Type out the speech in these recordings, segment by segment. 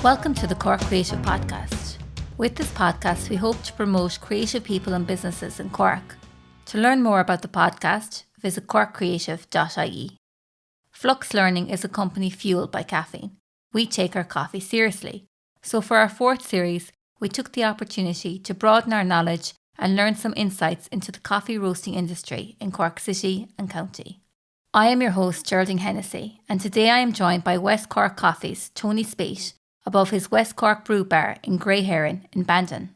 Welcome to the Cork Creative Podcast. With this podcast, we hope to promote creative people and businesses in Cork. To learn more about the podcast, visit corkcreative.ie. Flux Learning is a company fueled by caffeine. We take our coffee seriously. So for our fourth series, we took the opportunity to broaden our knowledge and learn some insights into the coffee roasting industry in Cork City and County. I am your host, Geraldine Hennessy, and today I am joined by West Cork Coffee's Tony Speight above his West Cork Brew Bar in Grey Heron in Bandon.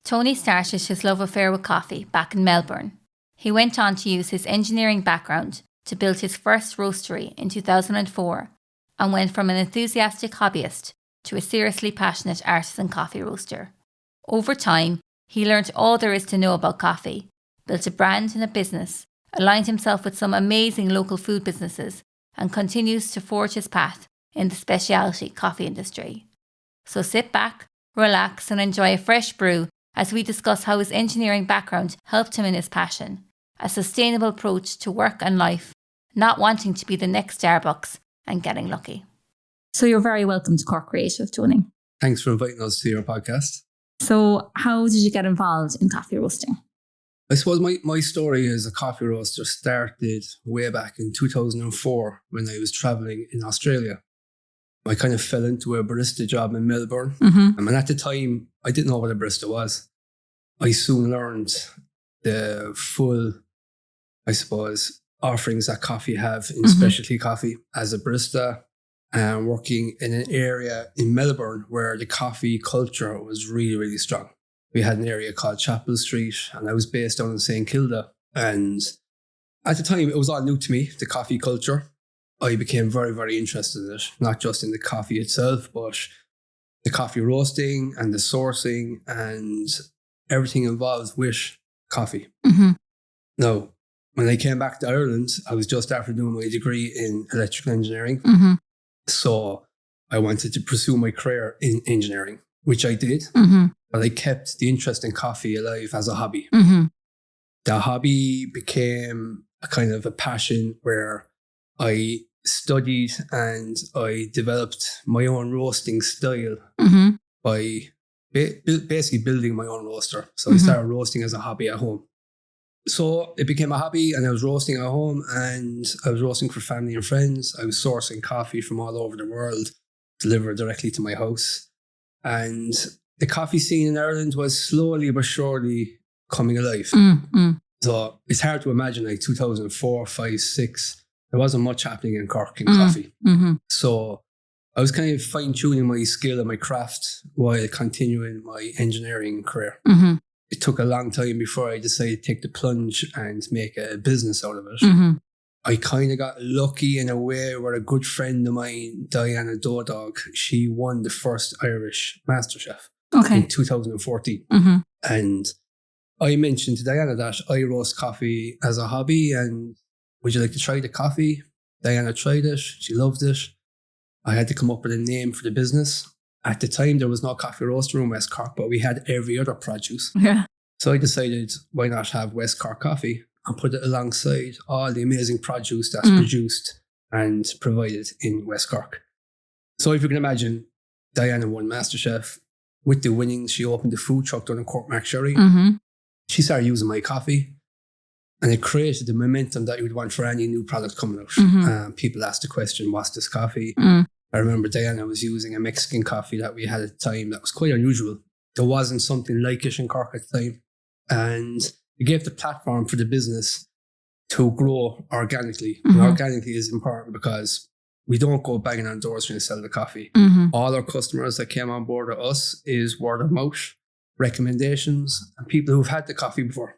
Tony started his love affair with coffee back in Melbourne. He went on to use his engineering background to build his first roastery in 2004 and went from an enthusiastic hobbyist to a seriously passionate artisan coffee roaster. Over time, he learned all there is to know about coffee, built a brand and a business, aligned himself with some amazing local food businesses, and continues to forge his path in the specialty coffee industry. So sit back, relax, and enjoy a fresh brew as we discuss how his engineering background helped him in his passion, a sustainable approach to work and life, not wanting to be the next Starbucks, and getting lucky. So you're very welcome to Cork Creative, Tony. Thanks for inviting us to your podcast. So how did you get involved in coffee roasting? I suppose my story as a coffee roaster started way back in 2004 when I was travelling in Australia. I kind of fell into a barista job in Melbourne. And at the time, I didn't know what a barista was. I soon learned the full, I suppose, offerings that coffee have in specialty coffee as a barista, and working in an area in Melbourne where the coffee culture was really, really strong. We had an area called Chapel Street, and I was based down in St. Kilda. And at the time, it was all new to me, the coffee culture. I became very, very interested in it, not just in the coffee itself, but the coffee roasting and the sourcing and everything involved with coffee. Now, when I came back to Ireland, I was just after doing my degree in electrical engineering. So I wanted to pursue my career in engineering, which I did. But I kept the interest in coffee alive as a hobby. The hobby became a kind of a passion where I studied and I developed my own roasting style by basically building my own roaster. So I started roasting as a hobby at home. So it became a hobby, and I was roasting at home, and I was roasting for family and friends. I was sourcing coffee from all over the world, delivered directly to my house. And the coffee scene in Ireland was slowly but surely coming alive. So it's hard to imagine, like 2004, 5, 6, there wasn't much happening in Cork in coffee. So I was kind of fine-tuning my skill and my craft while continuing my engineering career. It took a long time before I decided to take the plunge and make a business out of it. I kind of got lucky in a way where a good friend of mine, Diana Dodog, she won the first Irish MasterChef in 2014. And I mentioned to Diana that I roast coffee as a hobby, and would you like to try the coffee? Diana tried it. She loved it. I had to come up with a name for the business. At the time, there was no coffee roaster in West Cork, but we had every other produce. So I decided, why not have West Cork Coffee and put it alongside all the amazing produce that's produced and provided in West Cork. So if you can imagine, Diana won MasterChef. With the winnings, she opened the food truck down in Cork Sherry. She started using my coffee, and it created the momentum that you would want for any new product coming out. People asked the question, what's this coffee? I remember Diana was using a Mexican coffee that we had at the time that was quite unusual. There wasn't something like it in Cork at the time. And it gave the platform for the business to grow organically. And organically is important because we don't go banging on doors trying to sell the coffee. All our customers that came on board with us is word of mouth, recommendations, and people who've had the coffee before.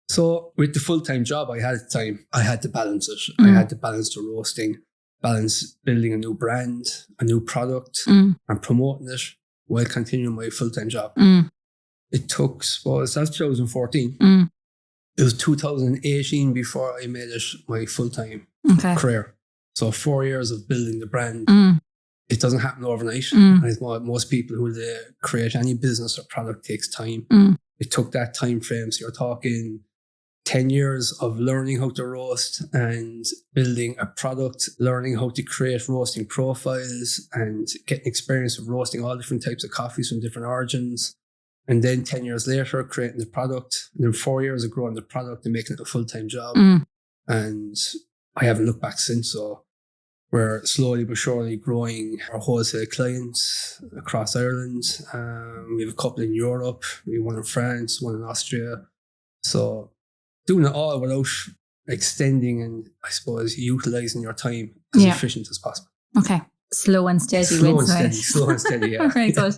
So with the full-time job I had at the time, I had to balance it. I had to balance the roasting, balance building a new brand, a new product, and promoting it while continuing my full-time job. It took, suppose, that was 2014. It was 2018 before I made it my full-time career. So 4 years of building the brand. It doesn't happen overnight. I think most people who create any business or product takes time. It took that time frame. So you're talking 10 years of learning how to roast and building a product, learning how to create roasting profiles and getting experience of roasting all different types of coffees from different origins. And then 10 years later, creating the product. And then 4 years of growing the product and making it a full-time job. And I haven't looked back since. So we're slowly but surely growing our wholesale clients across Ireland. We have a couple in Europe. We have one in France, one in Austria. So doing it all without extending and, I suppose, utilising your time as efficient as possible. Okay. Slow and steady. Slow and steady, yeah. Very good.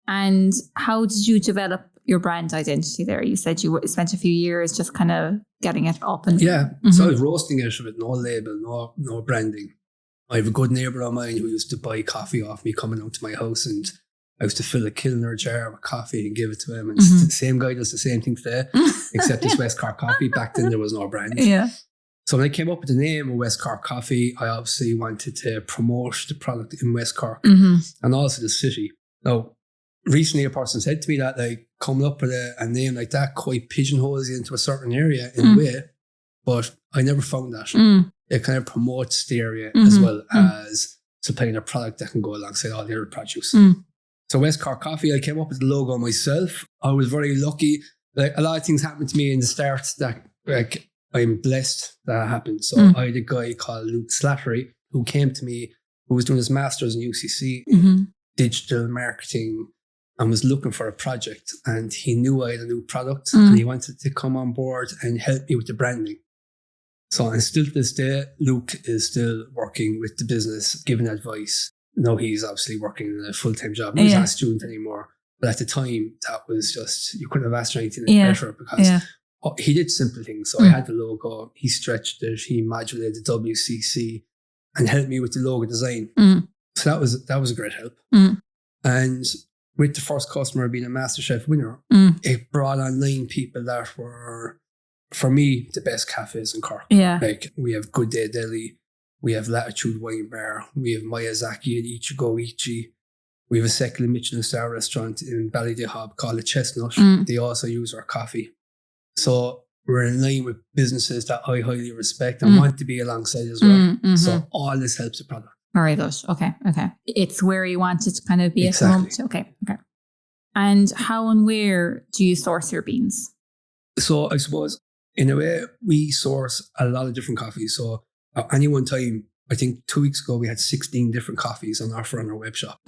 And how did you develop your brand identity there? You said you spent a few years just kind of getting it up. And So I was roasting it with no label, no branding. I have a good neighbour of mine who used to buy coffee off me coming out to my house, and I used to fill a Kilner jar with coffee and give it to him. And the same guy does the same thing today, except it's West Cork Coffee. Back then there was no brand. Yeah. So when I came up with the name of West Cork Coffee, I obviously wanted to promote the product in West Cork and also the city. Now, recently a person said to me that like coming up with a name like that quite pigeonholes you into a certain area in a way, but I never found that. It kind of promotes the area as well as supplying a product that can go alongside all the other produce. So West Cork Coffee, I came up with the logo myself. I was very lucky. Like a lot of things happened to me in the start that like I'm blessed that happened. So I had a guy called Luke Slattery who came to me, who was doing his master's in UCC, digital marketing, and was looking for a project. And he knew I had a new product and he wanted to come on board and help me with the branding. So, and still to this day, Luke is still working with the business, giving advice. No, he's obviously working in a full-time job. He's not a student anymore. But at the time, that was just, you couldn't have asked for anything better because he did simple things. So I had the logo, he stretched it, he modulated the WCC and helped me with the logo design. So that was a great help. And with the first customer being a MasterChef winner, it brought on 9 people that were, for me, the best cafes in Cork. Like we have Good Day Deli, we have Latitude Wine Bar, we have Miyazaki and Ichigo Ichi. We have a second Michelin star restaurant in Ballydehob called the Chestnut. They also use our coffee. So we're in line with businesses that I highly respect and want to be alongside as well. So all this helps the product. Very good. Okay. It's where you want it to kind of be at the moment. Okay. And how and where do you source your beans? So I suppose in a way we source a lot of different coffees. So at any one time, I think 2 weeks ago, we had 16 different coffees on offer on our web shop.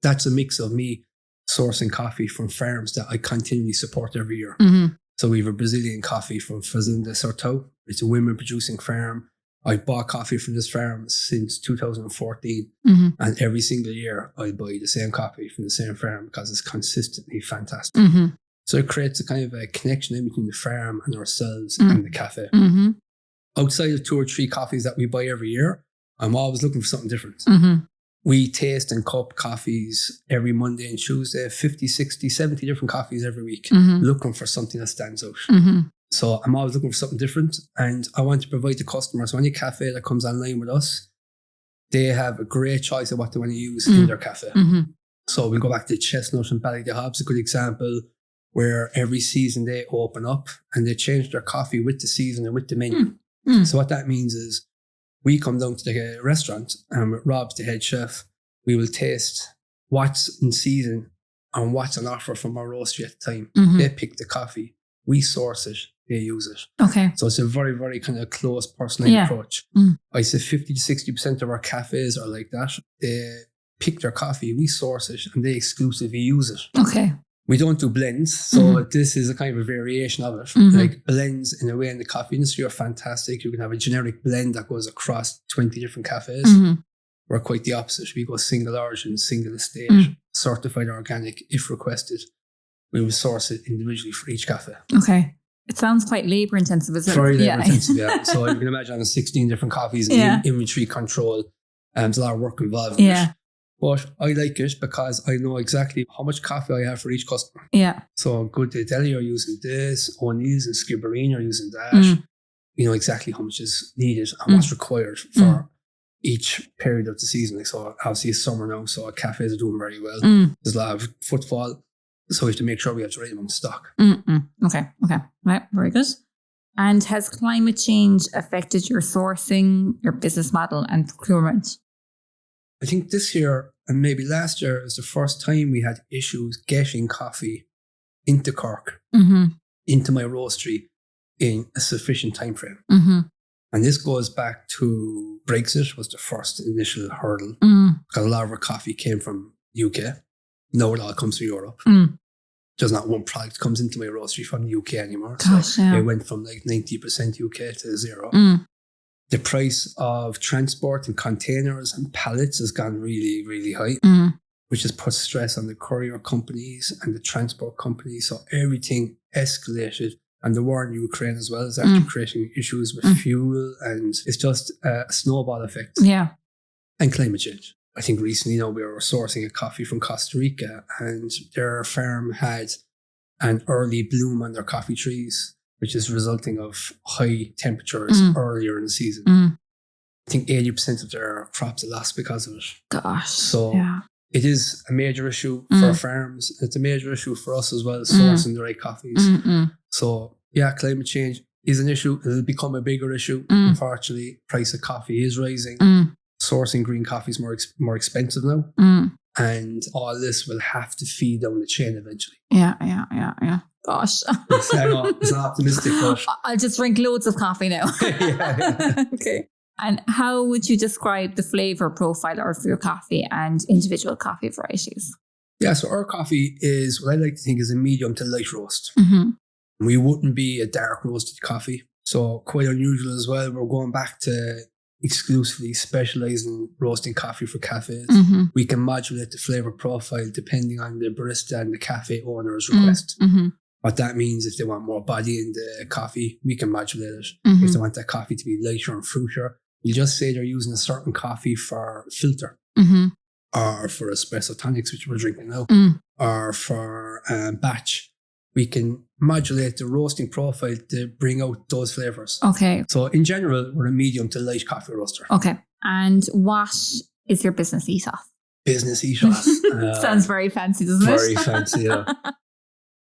That's a mix of me sourcing coffee from farms that I continually support every year. So we have a Brazilian coffee from Fazenda Sertão. It's a women producing farm. I bought coffee from this farm since 2014. And every single year I buy the same coffee from the same farm because it's consistently fantastic. So it creates a kind of a connection in between the farm and ourselves and the cafe. Outside of 2 or 3 coffees that we buy every year, I'm always looking for something different. We taste and cup coffees every Monday and Tuesday, 50, 60, 70 different coffees every week, looking for something that stands out. So I'm always looking for something different, and I want to provide the customer. So any cafe that comes online with us, they have a great choice of what they want to use in their cafe. So we'll go back to Chestnut and Ballydehob. It's a good example where every season they open up and they change their coffee with the season and with the menu. So what that means is we come down to the restaurant and with Rob, the head chef, we will taste what's in season and what's on offer from our roastery at the time. They pick the coffee, we source it, they use it. Okay. So it's a very, very kind of close personal approach. I say 50 to 60% of our cafes are like that. They pick their coffee, we source it, and they exclusively use it. Okay. We don't do blends, so this is a kind of a variation of it. Like blends in a way in the coffee industry are fantastic. You can have a generic blend that goes across 20 different cafes. We're quite the opposite. We go single origin, single estate, certified organic if requested. We will source it individually for each cafe. Okay. It sounds quite labour intensive, isn't it? Very labour intensive, yeah. So you can imagine having 16 different coffees in inventory control. There's a lot of work involved in it. But I like it because I know exactly how much coffee I have for each customer. So Good Day Deli are using this, O'Neill's and Skibbereen are using that. You know exactly how much is needed and what's required for each period of the season. Like, so obviously it's summer now, so cafes are doing very well. There's a lot of footfall, so we have to make sure we have the right amount of stock. Okay. Right, very good. And has climate change affected your sourcing, your business model and procurement? I think this year and maybe last year is the first time we had issues getting coffee into Cork, into my roastery in a sufficient time frame. And this goes back to Brexit was the first initial hurdle. Because a lot of our coffee came from UK. Now it all comes from Europe. There's not one product comes into my roastery from the UK anymore. Gosh, so it went from like 90% UK to zero. The price of transport and containers and pallets has gone really, really high, which has put stress on the courier companies and the transport companies. So everything escalated. And the war in Ukraine as well is actually creating issues with fuel, and it's just a snowball effect. Yeah. And climate change. I think recently, we were sourcing a coffee from Costa Rica, and their farm had an early bloom on their coffee trees, which is resulting of high temperatures earlier in the season. I think 80% of their crops are lost because of it. Gosh. So it is a major issue for farms. It's a major issue for us as well, sourcing the right coffees. So yeah, climate change is an issue. It'll become a bigger issue. Unfortunately, price of coffee is rising. Sourcing green coffee is more expensive now. And all this will have to feed down the chain eventually. Yeah. Gosh. I know, it's not optimistic, but I'll just drink loads of coffee now. Okay. And how would you describe the flavour profile of your coffee and individual coffee varieties? Yeah, so our coffee is what I like to think is a medium to light roast. We wouldn't be a dark roasted coffee. So quite unusual as well. We're going back to exclusively specialising roasting coffee for cafes. We can modulate the flavour profile depending on the barista and the cafe owner's request. What that means, if they want more body in the coffee, we can modulate it. If they want that coffee to be lighter and fruitier, we just say they're using a certain coffee for filter, or for espresso tonics, which we're drinking now, or for batch. We can modulate the roasting profile to bring out those flavours. Okay. So in general, we're a medium to light coffee roaster. Okay. And what is your business ethos? Business ethos. Sounds very fancy, doesn't it? Very fancy, yeah.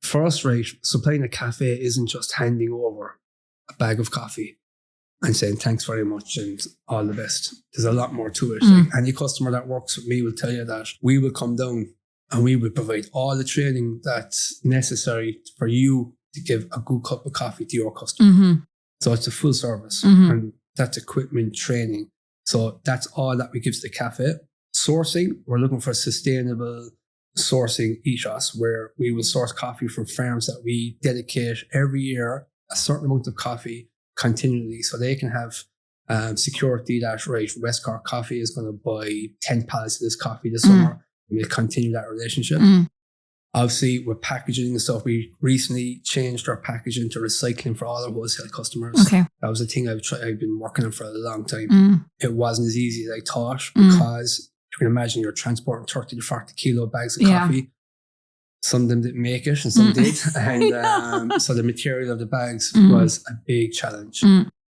For us, right, supplying a cafe isn't just handing over a bag of coffee and saying thanks very much and all the best. There's a lot more to it. Like any customer that works with me will tell you that we will come down and we will provide all the training that's necessary for you to give a good cup of coffee to your customer. So it's a full service and that's equipment, training. So that's all that we give to the cafe. Sourcing, we're looking for sustainable sourcing ethos where we will source coffee from farms that we dedicate every year a certain amount of coffee continually so they can have security that, right, West Cork Coffee is going to buy 10 pallets of this coffee this summer. And we'll continue that relationship. Obviously, with packaging and stuff, we recently changed our packaging to recycling for all our wholesale customers. Okay. That was a thing I've been working on for a long time. It wasn't as easy as I thought because you can imagine you're transporting 30 to 40 kilo bags of coffee. Some of them didn't make it and some did. And so the material of the bags was a big challenge.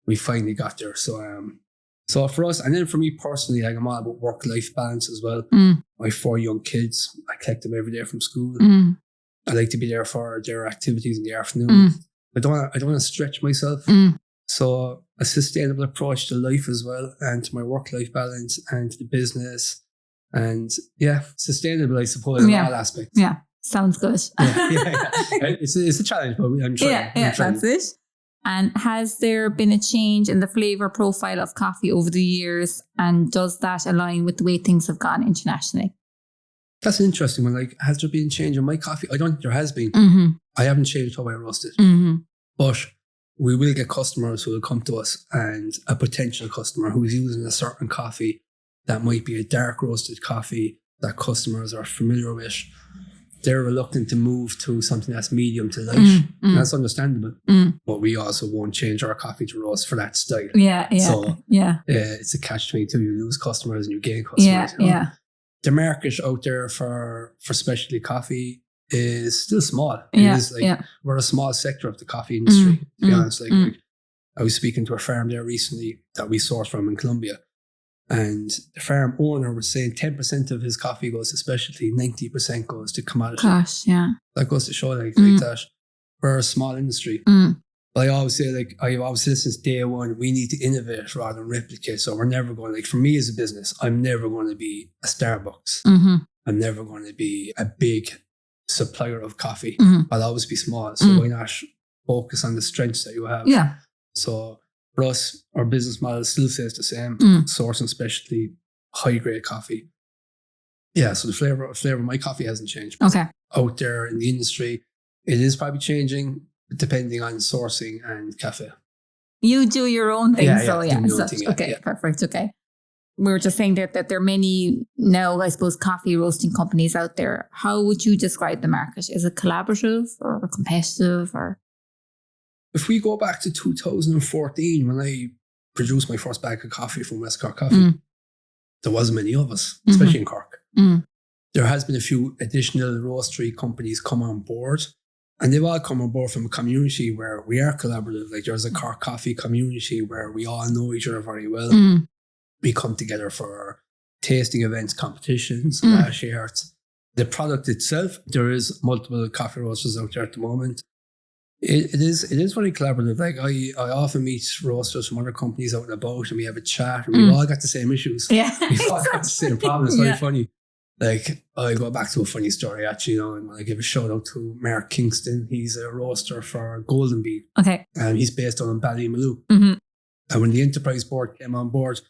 We finally got there. So for us, and then for me personally, like I'm all about work-life balance as well. I have 4 young kids. I collect them every day from school. I like to be there for their activities in the afternoon. I don't want to stretch myself. So a sustainable approach to life as well, and to my work-life balance and to the business. And yeah, sustainable, I suppose, in all aspects. Yeah, sounds good. It's a challenge, but I'm trying. That's it. And has there been a change in the flavour profile of coffee over the years? And does that align with the way things have gone internationally? That's an interesting one. Like, has there been a change in my coffee? I don't think there has been. I haven't changed how I roast it. But we will get customers who will come to us, and a potential customer who's using a certain coffee that might be a dark roasted coffee that customers are familiar with. They're reluctant to move to something that's medium to light. That's understandable. But we also won't change our coffee to roast for that style. It's a catch-22. You lose customers and you gain customers. The market out there for specialty coffee is still small. We're a small sector of the coffee industry, to be honest. Like, I was speaking to a farm there recently that we sourced from in Colombia. And the farm owner was saying 10% of his coffee goes to specialty, 90% goes to commodity. That goes to show like that we're a small industry. But I've always said since day one, we need to innovate rather than replicate. So we're never going, like for me as a business, I'm never going to be a Starbucks. Mm-hmm. I'm never going to be a big supplier of coffee. Mm-hmm. I'll always be small. So why not focus on the strengths that you have? Yeah. So for us, our business model still stays the same. Sourcing specialty, high grade coffee. Yeah, so the flavor of my coffee hasn't changed. Okay. Out there in the industry, it is probably changing depending on sourcing and cafe. You do your own thing. Okay, perfect. Okay. We were just saying that there are many now, I suppose, coffee roasting companies out there. How would you describe the market? Is it collaborative or competitive? Or if we go back to 2014, when I produced my first bag of coffee from West Cork Coffee, there wasn't many of us, especially in Cork. There has been a few additional roastery companies come on board, and they've all come on board from a community where we are collaborative. Like there's a Cork Coffee community where we all know each other very well. We come together for tasting events, competitions, last year. The product itself, there is multiple coffee roasters out there at the moment. It is very collaborative. Like I often meet roasters from other companies out and about, and we have a chat, and we've all got the same issues. Yeah. We've all got the same problems. It's very funny. Like I go back to a funny story actually, and I give a shout out to Mark Kingston. He's a roaster for Golden Bee. Okay. And he's based on Ballymaloo. And when the enterprise board came on board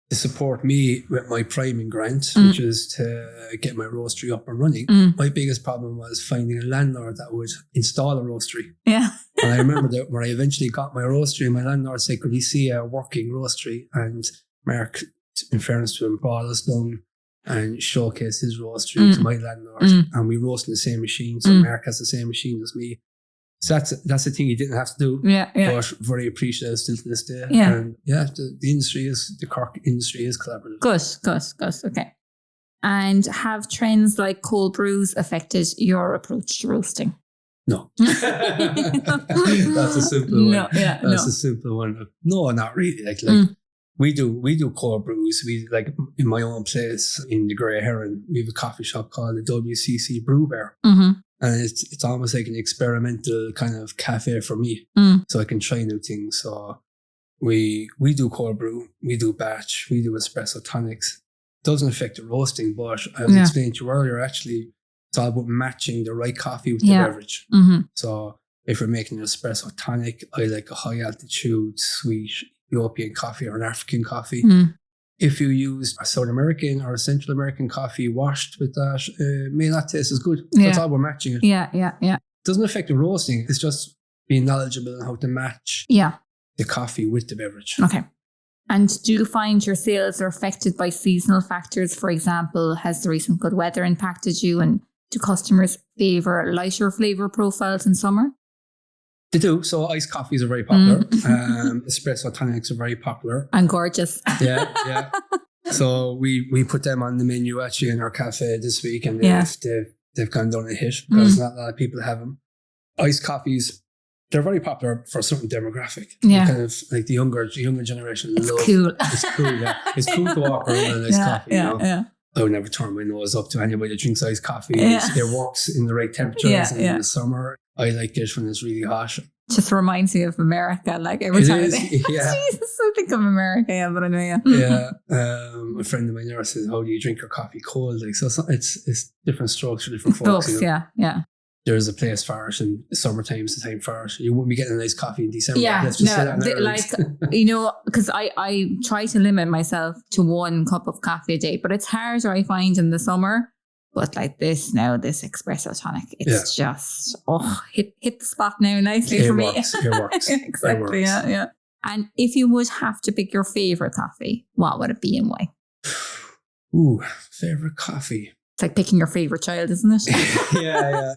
to support me with my priming grant, which is to get my roastery up and running, my biggest problem was finding a landlord that would install a roastery. Yeah. And I remember that when I eventually got my roastery, my landlord said, could he see a working roastery? And Mark, in fairness to him, brought us down and showcased his roastery to my landlord. And we roast in the same machine. So Mark has the same machine as me. So that's the thing he didn't have to do. Yeah. But very appreciative still to this day. Yeah. And the Cork industry is collaborative. Good. Okay. And have trends like cold brews affected your approach to roasting? No. That's a simple one. A simple one. No, not really. Like we do cold brews. We like in my own place in the Grey Heron, we have a coffee shop called the WCC Brew Bar. And it's almost like an experimental kind of cafe for me. So I can try new things. So we do cold brew, we do batch, we do espresso tonics. Doesn't affect the roasting, but I was explaining to you earlier, actually, it's all about matching the right coffee with the beverage. So if we're making an espresso tonic, I like a high altitude, sweet Ethiopian coffee or an African coffee. If you use a South American or a Central American coffee washed with that, it may not taste as good. So that's all we're matching it. Yeah. It doesn't affect the roasting. It's just being knowledgeable on how to match the coffee with the beverage. Okay. And do you find your sales are affected by seasonal factors? For example, has the recent good weather impacted you? And do customers favour lighter flavour profiles in summer? They do. So iced coffees are very popular. Espresso tonics are very popular. And gorgeous. Yeah. So we put them on the menu actually in our cafe this week, and they've gone down a hit because not a lot of people have them. Iced coffees, they're very popular for a certain demographic. Yeah. Kind of like the younger generation. It's cool. It's cool, yeah. It's cool to walk around with an iced coffee, you know? Yeah. I would never turn my nose up to anybody that drinks iced coffee. It works in the right temperatures in the summer. I like it when it's really hot. Just reminds me of America, like every time. Jesus, I think of America, but anyway. A friend of mine there says, how do you drink your coffee cold? Like, so it's different strokes for different folks. Yeah. There's a place for it, and summertime is the time for it. You wouldn't be getting a nice coffee in December. Because I try to limit myself to 1 cup of coffee a day, but it's harder, I find, in the summer. But like this espresso tonic, it's just, hit the spot now nicely for me. It works. Exactly, yeah. And if you would have to pick your favourite coffee, what would it be and why? Ooh, favourite coffee. It's like picking your favourite child, isn't it? Yeah.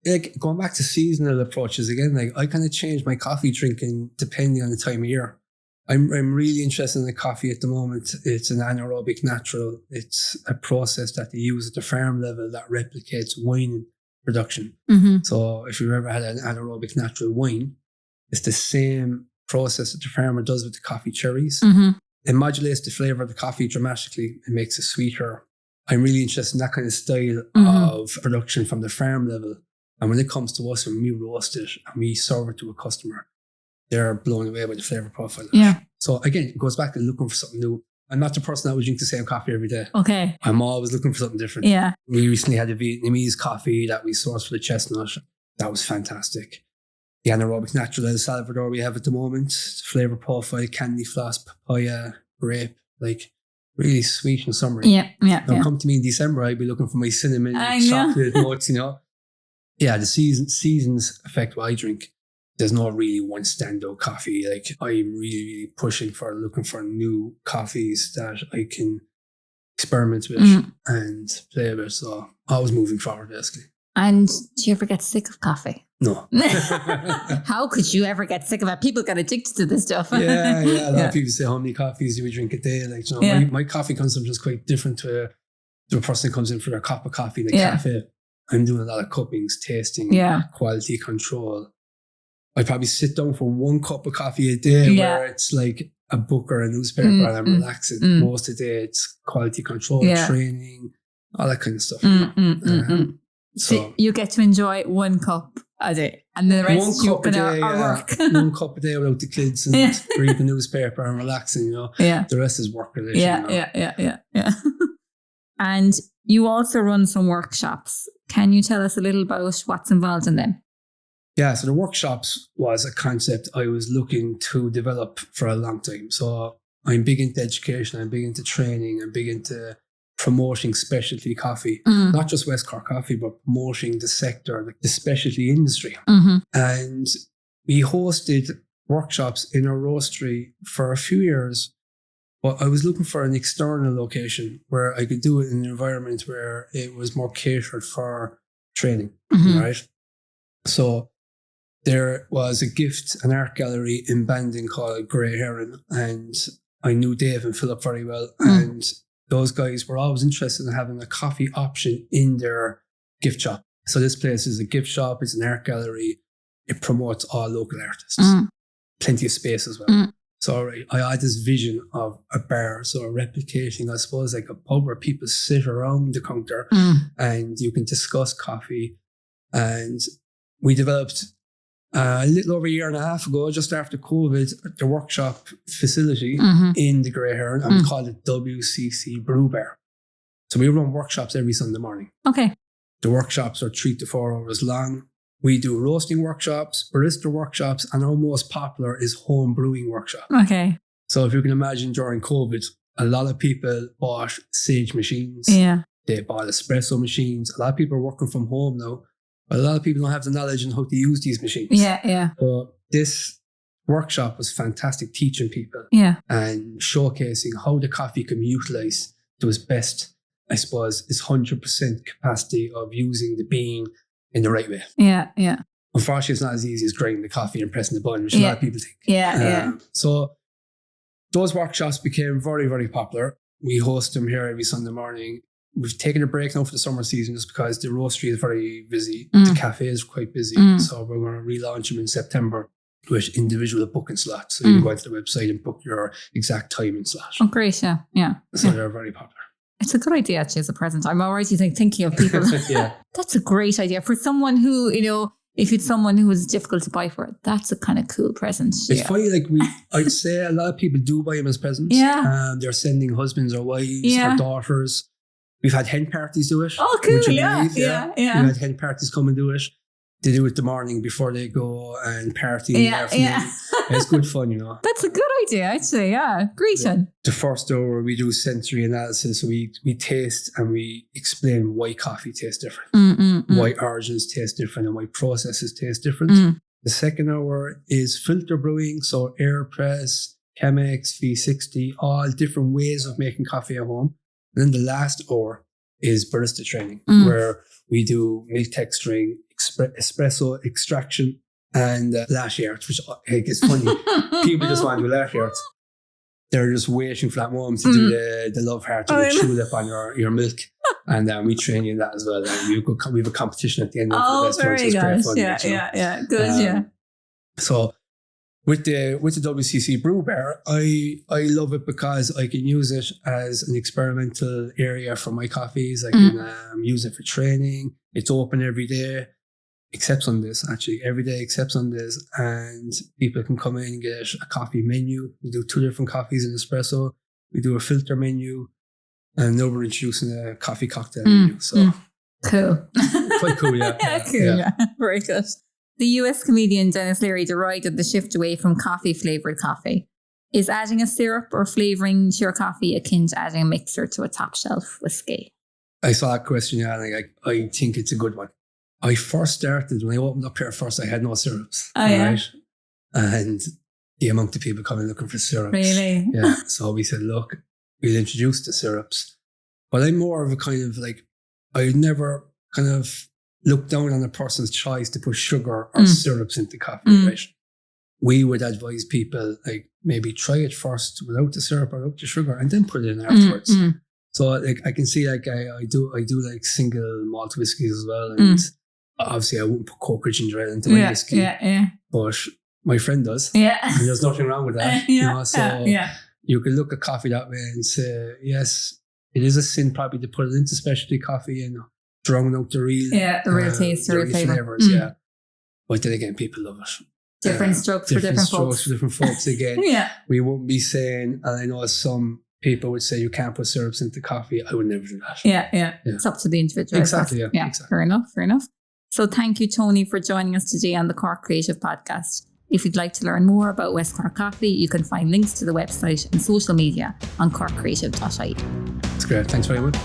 Like going back to seasonal approaches again, like I kind of change my coffee drinking depending on the time of year. I'm really interested in the coffee at the moment. It's an anaerobic natural. It's a process that they use at the farm level that replicates wine production. So if you've ever had an anaerobic natural wine, it's the same process that the farmer does with the coffee cherries. It modulates the flavour of the coffee dramatically. It makes it sweeter. I'm really interested in that kind of style of production from the farm level. And when it comes to us, when we roast it and we serve it to a customer, they're blown away by the flavor profile. Yeah. So again, it goes back to looking for something new. I'm not the person that would drink the same coffee every day. Okay. I'm always looking for something different. Yeah. We recently had a Vietnamese coffee that we sourced for the chestnut. That was fantastic. The anaerobic natural El Salvador we have at the moment, flavor profile, candy floss, papaya, grape, like really sweet and summery. Yeah. Now come to me in December, I'd be looking for my cinnamon, chocolate notes, you know. Yeah, the seasons affect what I drink. There's not really one standout coffee. Like I'm really, really pushing for looking for new coffees that I can experiment with and play with. So always moving forward, basically. And do you ever get sick of coffee? No. How could you ever get sick of it? People get addicted to this stuff. Yeah. A lot of people say, how many coffees do we drink a day? Like, you know, my coffee consumption is quite different to a person that comes in for their cup of coffee in a cafe. I'm doing a lot of cuppings, tasting, quality control. I probably sit down for one cup of coffee a day where it's like a book or a newspaper and I'm relaxing. Most of the day it's quality control, training, all that kind of stuff. So you get to enjoy one cup a day and the rest you are work. 1 cup a day without the kids and read the newspaper and relaxing, you know. Yeah. The rest is work related. Yeah. And you also run some workshops. Can you tell us a little about what's involved in them? Yeah, so the workshops was a concept I was looking to develop for a long time. So I'm big into education, I'm big into training, I'm big into promoting specialty coffee, not just West Cork coffee, but promoting the sector, like the specialty industry. And we hosted workshops in our roastery for a few years, but I was looking for an external location where I could do it in an environment where it was more catered for training, right? So there was a gift, an art gallery in Bandon called Grey Heron, and I knew Dave and Philip very well, and those guys were always interested in having a coffee option in their gift shop. So this place is a gift shop, it's an art gallery, it promotes all local artists, plenty of space as well. So I had this vision of a bar, so replicating, I suppose, like a pub where people sit around the counter and you can discuss coffee. And we developed a little over a year and a half ago, just after COVID, the workshop facility in the Grey Heron, and we called it WCC Brew Bar. So we run workshops every Sunday morning. Okay. The workshops are 3 to 4 hours long. We do roasting workshops, barista workshops, and our most popular is home brewing workshop. Okay. So if you can imagine during COVID, a lot of people bought Sage machines. Yeah. They bought espresso machines. A lot of people are working from home now. But a lot of people don't have the knowledge on how to use these machines. Yeah. So this workshop was fantastic, teaching people and showcasing how the coffee can be utilised to its best, I suppose, its 100% capacity of using the bean in the right way. Yeah. Unfortunately, it's not as easy as grinding the coffee and pressing the button, which a lot of people think. Yeah. So those workshops became very, very popular. We host them here every Sunday morning. We've taken a break now for the summer season just because the roastery is very busy. The cafe is quite busy. So we're going to relaunch them in September with individual booking slots. So you can go into the website and book your exact time and slot. Oh, great. Yeah. So they're very popular. It's a good idea, actually, as a present. I'm already thinking of people. That's a great idea for someone who, you know, if it's someone who is difficult to buy for, that's a kind of cool present. It's funny, like I'd say a lot of people do buy them as presents. Yeah. They're sending husbands or wives or daughters. We've had hen parties do it. Oh, cool. Yeah. We've had hen parties come and do it. They do it the morning before they go and party in the afternoon. It's good fun, you know. That's a good idea, actually. Yeah. Great. The first hour we do sensory analysis. So we taste and we explain why coffee tastes different, why origins taste different, and why processes taste different. The second hour is filter brewing. So AirPress, Chemex, V60, all different ways of making coffee at home. And then the last hour is barista training, where we do milk texturing, espresso extraction, and latte art, which I think is funny. People just want to do latte art. They're just waiting for that moment to do the love heart or the tulip on your milk. And we train you in that as well. And we have a competition at the end of the best one. So it's very fun. Yeah. Good, So with the WCC Brew Bar, I love it because I can use it as an experimental area for my coffees. I can use it for training. It's open every day. except Sundays, actually. Every day except Sundays. And people can come in and get a coffee menu. We do 2 different coffees in espresso. We do a filter menu. And now we're introducing a coffee cocktail menu. So cool. Quite cool, yeah. Yeah. Very good. The US comedian Dennis Leary derided the shift away from coffee-flavoured coffee. Is adding a syrup or flavouring to your coffee akin to adding a mixer to a top shelf whiskey? I saw that question, yeah, and I think it's a good one. I first started, when I opened up here first, I had no syrups. Oh, yeah. Right? And the amount of people coming looking for syrups. Really? Yeah. So we said, look, we'll introduce the syrups. But I'm more of a kind of like, I'd never kind of look down on a person's choice to put sugar or syrups into coffee, right? We would advise people, like, maybe try it first without the syrup or without the sugar and then put it in afterwards. So like I can see, like, I do like single malt whiskies as well. And obviously I wouldn't put Cork or ginger ale into my whiskey. Yeah. But my friend does. Yeah. And there's nothing wrong with that. You know? So you can look at coffee that way and say, yes, it is a sin probably to put it into specialty coffee and drown out the real taste, the real flavours. Yeah. But then again, people love it. Different strokes for different folks. Again. We won't be saying, and I know some people would say you can't put syrups into coffee. I would never do that. Yeah. It's up to the individual. Exactly. Exactly. Fair enough. So thank you, Tony, for joining us today on the Cork Creative Podcast. If you'd like to learn more about West Cork Coffee, you can find links to the website and social media on corkcreative.ie. That's great. Thanks very much.